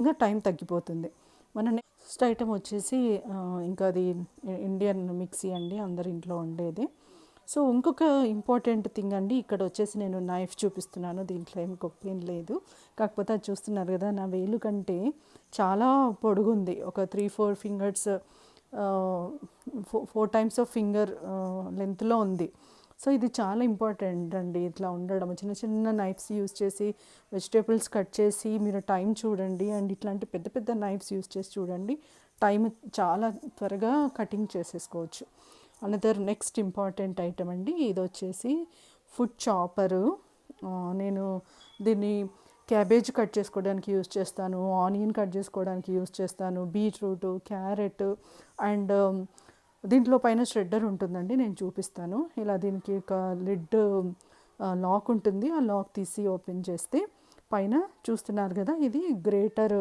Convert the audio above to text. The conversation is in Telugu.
మీద టైం తగ్గిపోతుంది. మన నెక్స్ట్ ఐటమ్ వచ్చేసి ఇంకా అది ఇండియన్ మిక్సీ అండి, అందరి ఇంట్లో ఉండేది. సో ఇంకొక ఇంపార్టెంట్ థింగ్ అండి, ఇక్కడ వచ్చేసి నేను నైఫ్ చూపిస్తున్నాను. దీంట్లో ఏం గొప్పేం లేదు, కాకపోతే అది చూస్తున్నారు కదా, నా వేలు కంటే చాలా పొడుగుంది. ఒక 3-4 ఫింగర్స్, 4 టైమ్స్ ఆఫ్ ఫింగర్ లెంత్లో ఉంది. సో ఇది చాలా ఇంపార్టెంట్ అండి, ఇట్లా ఉండడం. చిన్న చిన్న నైఫ్స్ యూస్ చేసి వెజిటేబుల్స్ కట్ చేసి మీరు టైం చూడండి. అండ్ ఇట్లాంటి పెద్ద పెద్ద నైఫ్స్ యూస్ చేసి చూడండి, టైం చాలా త్వరగా కటింగ్ చేసేసుకోవచ్చు. అనదర్ నెక్స్ట్ ఇంపార్టెంట్ ఐటమ్ అండి, ఇది వచ్చేసి ఫుడ్ చాపరు. నేను దీన్ని క్యాబేజ్ కట్ చేసుకోవడానికి యూస్ చేస్తాను, ఆనియన్ కట్ చేసుకోవడానికి యూస్ చేస్తాను, బీట్రూట్, క్యారెట్, అండ్ దీంట్లో పైన ష్రెడ్డర్ ఉంటుందండి, నేను చూపిస్తాను. ఇలా దీనికి ఒక లిడ్ లాక్ ఉంటుంది, ఆ లాక్ తీసి ఓపెన్ చేస్తే పైన చూస్తున్నారు కదా, ఇది గ్రేటర్